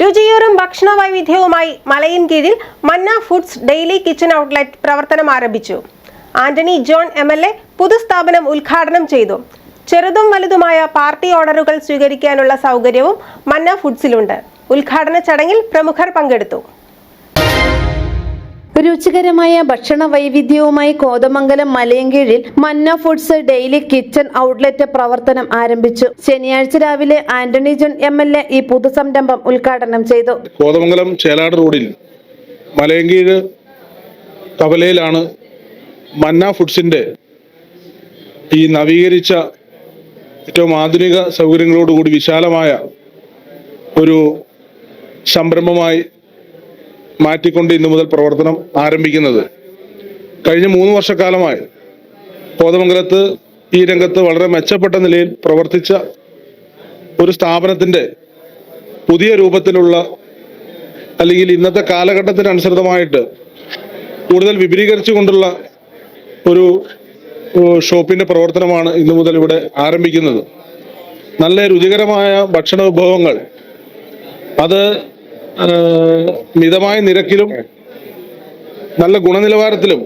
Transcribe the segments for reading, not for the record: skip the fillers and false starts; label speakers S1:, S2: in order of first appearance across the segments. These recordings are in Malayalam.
S1: രുചിയൂറും ഭക്ഷണ വൈവിധ്യവുമായി മലയിൻകീഴിൽ മന്ന ഫുഡ്സ് ഡെയിലി കിച്ചൺ ഔട്ട്ലെറ്റ് പ്രവർത്തനം ആരംഭിച്ചു. ആന്റണി ജോൺ MLA പുതുസ്ഥാപനം ഉദ്ഘാടനം ചെയ്തു. ചെറുതും വലുതുമായ പാർട്ടി ഓർഡറുകൾ സ്വീകരിക്കാനുള്ള സൗകര്യവും മന്ന ഫുഡ്സിലുണ്ട്. ഉദ്ഘാടന ചടങ്ങിൽ പ്രമുഖർ പങ്കെടുത്തു.
S2: രുചികരമായ ഭക്ഷണ വൈവിധ്യവുമായി കോതമംഗലം മലയൻകീഴിൽ മന്ന ഫുഡ്സ് ഡെയിലി കിച്ചൺ ഔട്ട്ലെറ്റ് പ്രവർത്തനം ആരംഭിച്ചു. ശനിയാഴ്ച രാവിലെ ആന്റണി ജോൺ MLA ഈ പുതുസംരംഭം ഉദ്ഘാടനം ചെയ്തു.
S3: കോതമംഗലം ചേലാട് റോഡിൽ മലയൻകീഴ് കവലയിലാണ് മന്ന ഫുഡ്സിന്റെ ഈ നവീകരിച്ച ഏറ്റവും ആധുനിക സൗകര്യങ്ങളോടുകൂടി വിശാലമായ ഒരു സംരംഭമായി മാറ്റിക്കൊണ്ട് ഇന്നു മുതൽ പ്രവർത്തനം ആരംഭിക്കുന്നത്. കഴിഞ്ഞ 3 വർഷക്കാലമായി കോതമംഗലത്ത് ഈ രംഗത്ത് വളരെ മെച്ചപ്പെട്ട നിലയിൽ പ്രവർത്തിച്ച ഒരു സ്ഥാപനത്തിന്റെ പുതിയ രൂപത്തിലുള്ള അല്ലെങ്കിൽ ഇന്നത്തെ കാലഘട്ടത്തിനനുസൃതമായിട്ട് കൂടുതൽ വിപുലീകരിച്ചുകൊണ്ടുള്ള ഒരു ഷോപ്പിന്റെ പ്രവർത്തനമാണ് ഇന്നു മുതൽ ഇവിടെ ആരംഭിക്കുന്നത്. നല്ല രുചികരമായ ഭക്ഷണ വിഭവങ്ങൾ അത് മിതമായ നിരക്കിലും നല്ല ഗുണനിലവാരത്തിലും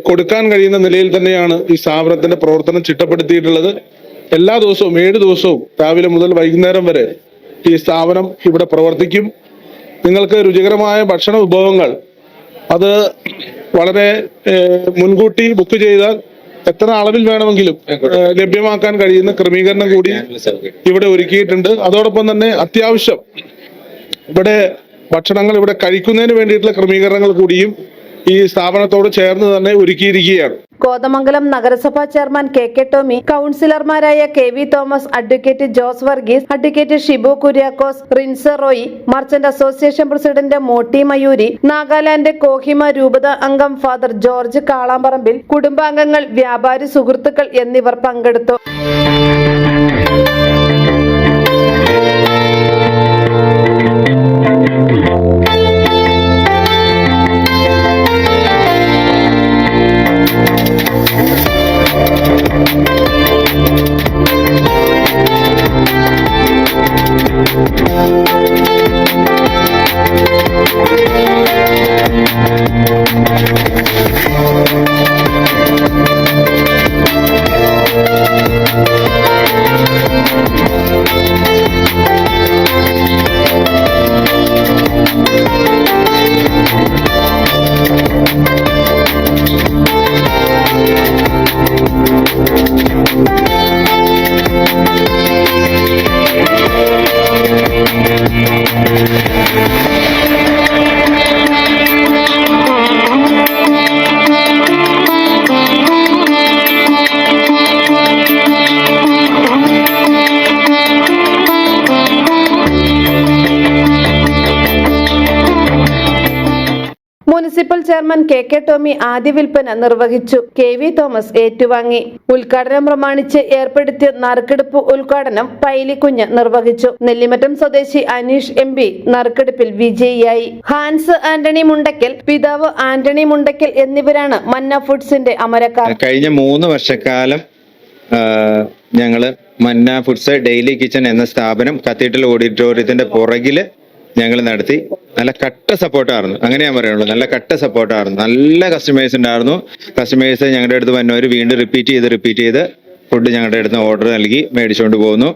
S3: കൊടുക്കാൻ കഴിയുന്ന നിലയിൽ തന്നെയാണ് ഈ സ്ഥാപനത്തിന്റെ പ്രവർത്തനം ചിട്ടപ്പെടുത്തിയിട്ടുള്ളത്. എല്ലാ ദിവസവും 7 ദിവസവും രാവിലെ മുതൽ വൈകുന്നേരം വരെ ഈ സ്ഥാപനം ഇവിടെ പ്രവർത്തിക്കും. നിങ്ങൾക്ക് രുചികരമായ ഭക്ഷണ വിഭവങ്ങൾ അത് വളരെ മുൻകൂട്ടി ബുക്ക് ചെയ്താൽ എത്ര അളവിൽ വേണമെങ്കിലും ലഭ്യമാക്കാൻ കഴിയുന്ന ക്രമീകരണം കൂടി ഇവിടെ ഒരുക്കിയിട്ടുണ്ട്. അതോടൊപ്പം തന്നെ അത്യാവശ്യം ഇവിടെ ഭക്ഷണങ്ങൾ ഇവിടെ കഴിക്കുന്നതിന് വേണ്ടിയിട്ടുള്ള ക്രമീകരണങ്ങൾ കൂടിയും ഈ സ്ഥാപനത്തോട് ചേർന്ന് തന്നെ ഒരുക്കിയിരിക്കുകയാണ്.
S2: കോതമംഗലം നഗരസഭാ ചെയർമാൻ KK ടോമി, കൗൺസിലർമാരായ KV Thomas, advocate Jose Varghese, advocate Shibu Kuriakose, Rins Roy, merchant association president Motty Mayuri, Nagaland Kohima രൂപത അംഗം ഫാദർ ജോർജ് കാളാമ്പറമ്പിൽ, കുടുംബാംഗങ്ങൾ, വ്യാപാരി സുഹൃത്തുക്കൾ എന്നിവർ പങ്കെടുത്തു. മുനിസിപ്പൽ ചെയർമാൻ KK ടോമി ആദ്യ വിൽപ്പന നിർവഹിച്ചു. KV തോമസ് ഏറ്റുവാങ്ങി. ഉദ്ഘാടനം പ്രമാണിച്ച് ഏർപ്പെടുത്തിയ നറുക്കെടുപ്പ് ഉദ്ഘാടനം പൈലിക്കുഞ്ഞ് നിർവഹിച്ചു. നെല്ലിമറ്റം സ്വദേശി അനീഷ് MP നറുക്കെടുപ്പിൽ വിജയിയായി. ഹാൻസ് ആന്റണി മുണ്ടക്കൽ, പിതാവ് ആന്റണി മുണ്ടക്കൽ എന്നിവരാണ് മന്ന ഫുഡ്സിന്റെ അമരക്കാർ.
S4: കഴിഞ്ഞ 3 വർഷക്കാലം ഞങ്ങള് മന്ന ഫുഡ്സ് ഡെയിലി കിച്ചൺ എന്ന സ്ഥാപനം കത്തീഡ്രൽ ഓഡിറ്റോറിയത്തിന്റെ പുറകില് ഞങ്ങൾ നടത്തി. നല്ല കട്ട സപ്പോർട്ടായിരുന്നു, അങ്ങനെ ഞാൻ പറയുള്ളൂ. നല്ല കട്ട സപ്പോർട്ടായിരുന്നു, നല്ല കസ്റ്റമേഴ്സ് ഉണ്ടായിരുന്നു. കസ്റ്റമേഴ്സ് ഞങ്ങളുടെ അടുത്ത് വന്നവർ വീണ്ടും റിപ്പീറ്റ് ചെയ്ത് ഫുഡ് ഞങ്ങളുടെ അടുത്ത് ഓർഡർ നൽകി മേടിച്ചുകൊണ്ട് പോകുന്നു.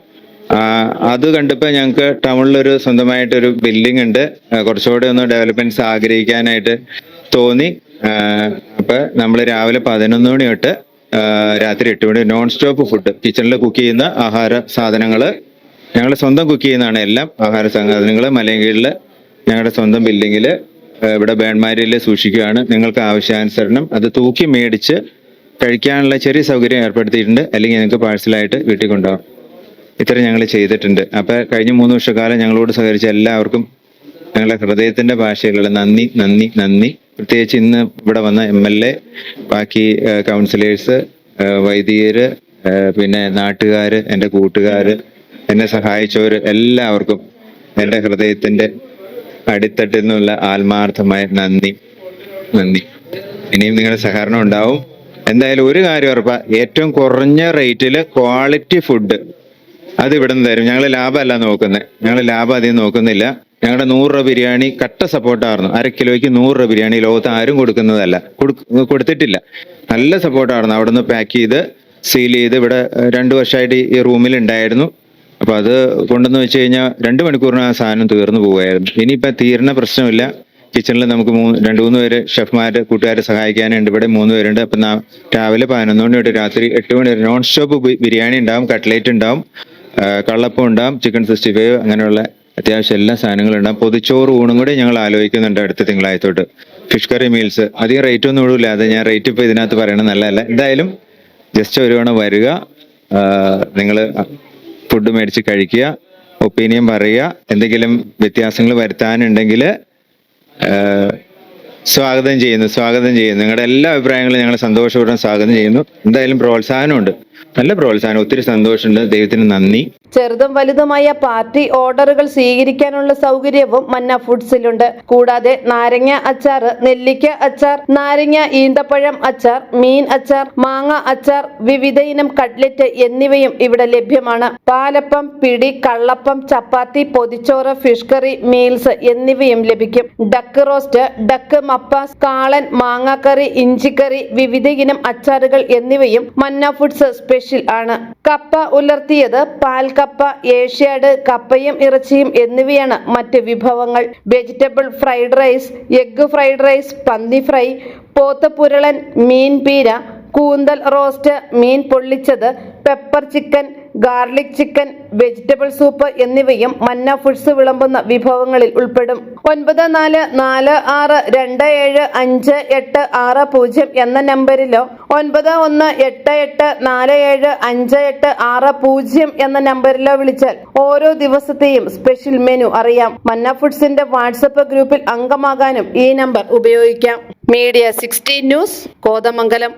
S4: അത് കണ്ടപ്പോൾ ഞങ്ങൾക്ക് ടൗണിലൊരു സ്വന്തമായിട്ടൊരു ബിൽഡിംഗ് ഉണ്ട്, കുറച്ചുകൂടെ ഒന്ന് ഡെവലപ്മെന്റ്സ് ആഗ്രഹിക്കാനായിട്ട് തോന്നി. അപ്പം നമ്മൾ രാവിലെ 11 മണി തൊട്ട് രാത്രി 8 മണി നോൺ സ്റ്റോപ്പ് ഫുഡ്, കിച്ചണിൽ കുക്ക് ചെയ്യുന്ന ആഹാര സാധനങ്ങൾ ഞങ്ങൾ സ്വന്തം കുക്ക് ചെയ്യുന്നതാണ്. എല്ലാം ആഹാര സാധനങ്ങൾ മലയൻകീഴിൽ ഞങ്ങളുടെ സ്വന്തം ബിൽഡിങ്ങിൽ ഇവിടെ ബേൺമാരിയിൽ സൂക്ഷിക്കുകയാണ്. നിങ്ങൾക്ക് ആവശ്യാനുസരണം അത് തൂക്കി മേടിച്ച് കഴിക്കാനുള്ള ചെറിയ സൗകര്യം ഏർപ്പെടുത്തിയിട്ടുണ്ട്. അല്ലെങ്കിൽ നിങ്ങൾക്ക് പാഴ്സലായിട്ട് വീട്ടിൽ കൊണ്ടുപോകാം. ഇത്രയും ഞങ്ങൾ ചെയ്തിട്ടുണ്ട്. അപ്പോൾ കഴിഞ്ഞ 3 വർഷക്കാലം ഞങ്ങളോട് സഹകരിച്ച എല്ലാവർക്കും ഞങ്ങളുടെ ഹൃദയത്തിൻ്റെ ഭാഷയിലുള്ള നന്ദി നന്ദി നന്ദി. പ്രത്യേകിച്ച് ഇന്ന് ഇവിടെ വന്ന MLA, ബാക്കി കൗൺസിലേഴ്സ്, വൈദികർ, പിന്നെ നാട്ടുകാർ, എൻ്റെ കൂട്ടുകാർ, എന്നെ സഹായിച്ചവർ എല്ലാവർക്കും എൻ്റെ ഹൃദയത്തിൻ്റെ അടിത്തട്ടിൽ നിന്നുള്ള ആത്മാർത്ഥമായ നന്ദി. ഇനിയും നിങ്ങളുടെ സഹകരണം ഉണ്ടാവും. എന്തായാലും ഒരു കാര്യം ഉറപ്പാ, ഏറ്റവും കുറഞ്ഞ റേറ്റിൽ ക്വാളിറ്റി ഫുഡ് അത് ഇവിടെ നിന്ന് തരും. ഞങ്ങൾ ലാഭമല്ല നോക്കുന്നത്, ഞങ്ങൾ ലാഭം അധികം നോക്കുന്നില്ല. ഞങ്ങളുടെ 100 രൂപ ബിരിയാണി കട്ട സപ്പോർട്ടായിരുന്നു. 1/2 കിലോയ്ക്ക് 100 രൂപ ബിരിയാണി ലോകത്ത് ആരും കൊടുക്കുന്നതല്ല, കൊടുത്തിട്ടില്ല. നല്ല സപ്പോർട്ടായിരുന്നു. അവിടെ നിന്ന് പാക്ക് ചെയ്ത് സീൽ ചെയ്ത് ഇവിടെ 2 വർഷമായിട്ട് ഈ റൂമിൽ ഉണ്ടായിരുന്നു. അപ്പൊ അത് കൊണ്ടുവന്ന് വെച്ച് കഴിഞ്ഞാൽ 2 മണിക്കൂറിന് ആ സാധനം തീർന്നു പോവുമായിരുന്നു. ഇനിയിപ്പോൾ തീരുന്ന പ്രശ്നമില്ല. കിച്ചണിൽ നമുക്ക് 2-3 പേര് ഷെഫ്മാര് കൂട്ടുകാരെ സഹായിക്കാനുണ്ട്. ഇവിടെ 3 പേരുണ്ട്. അപ്പം രാവിലെ 11 മണി തൊട്ട് രാത്രി 8 മണി വരെ നോൺ സ്റ്റോപ്പ് ബിരിയാണി ഉണ്ടാവും, കട്ട്ലേറ്റ് ഉണ്ടാവും, കള്ളപ്പം ഉണ്ടാവും, ചിക്കൻ 65 അങ്ങനെയുള്ള അത്യാവശ്യം എല്ലാ സാധനങ്ങളും ഉണ്ടാവും. പൊതിച്ചോറ് ഊണും കൂടി ഞങ്ങൾ ആലോചിക്കുന്നുണ്ട് അടുത്ത തിങ്കളാഴ്ച. ഫിഷ് കറി മീൽസ് അധികം റേറ്റ് ഒന്നും ഇടില്ല. അത് ഞാൻ റേറ്റ് ഇപ്പോൾ ഇതിനകത്ത് പറയണത് നല്ലതല്ല. എന്തായാലും ജസ്റ്റ് ഒരു തവണ വരിക, നിങ്ങൾ ഫുഡ് മേടിച്ച് കഴിക്കുക, ഒപ്പീനിയൻ പറയുക. എന്തെങ്കിലും വ്യത്യാസങ്ങൾ വരുത്താനുണ്ടെങ്കിൽ സ്വാഗതം ചെയ്യുന്നു. നിങ്ങളുടെ എല്ലാ അഭിപ്രായങ്ങളും ഞങ്ങൾ സന്തോഷപൂർവ്വം സ്വാഗതം ചെയ്യുന്നു. എന്തായാലും പ്രോത്സാഹനമുണ്ട്, നല്ല പ്രോത്സാഹനം. ഒത്തിരി സന്തോഷമുണ്ട്. ദൈവത്തിന് നന്ദി.
S2: ചെറുതും വലുതുമായ പാർട്ടി ഓർഡറുകൾ സ്വീകരിക്കാനുള്ള സൗകര്യവും മന്ന ഫുഡ്സിലുണ്ട്. കൂടാതെ നാരങ്ങ അച്ചാർ, നെല്ലിക്ക അച്ചാർ, നാരങ്ങ ഈന്തപ്പഴം അച്ചാർ, മീൻ അച്ചാർ, മാങ്ങ അച്ചാർ, വിവിധ ഇനം കട്ട്ലറ്റ് എന്നിവയും ഇവിടെ ലഭ്യമാണ്. പാലപ്പം, പിടി, കള്ളപ്പം, ചപ്പാത്തി, പൊതിച്ചോറ്, ഫിഷ് കറി, മീൽസ് എന്നിവയും ലഭിക്കും. ഡക്ക് റോസ്റ്റ്, ഡക്ക് മപ്പാസ്, കാളൻ, മാങ്ങാക്കറി, ഇഞ്ചിക്കറി, വിവിധ ഇനം അച്ചാറുകൾ എന്നിവയും മന്ന ഫുഡ്സ് സ്പെഷ്യൽ ആണ്. കപ്പ ഉലർത്തിയത്, പാൽക്കപ്പ, ഏഷ്യാഡ്, കപ്പയും ഇറച്ചിയും എന്നിവയാണ് മറ്റ് വിഭവങ്ങൾ. Vegetable fried rice, egg fried rice, പന്നി ഫ്രൈ, പോത്ത് പുരളൻ, മീൻ പീര, കൂന്തൽ റോസ്റ്റ്, മീൻ പൊള്ളിച്ചത്, pepper chicken, garlic chicken, vegetable soup എന്നിവയും മന്ന ഫുഡ്സ് വിളമ്പുന്ന വിഭവങ്ങളിൽ ഉൾപ്പെടും. 9446275860 എന്ന നമ്പറിലോ 9188475860 എന്ന നമ്പറിലോ വിളിച്ചാൽ ഓരോ ദിവസത്തെയും സ്പെഷ്യൽ മെനു അറിയാം. മന്ന ഫുഡ്സിന്റെ വാട്സപ്പ് ഗ്രൂപ്പിൽ അംഗമാകാനും ഈ നമ്പർ ഉപയോഗിക്കാം. Media 16 news, Kothamangalam.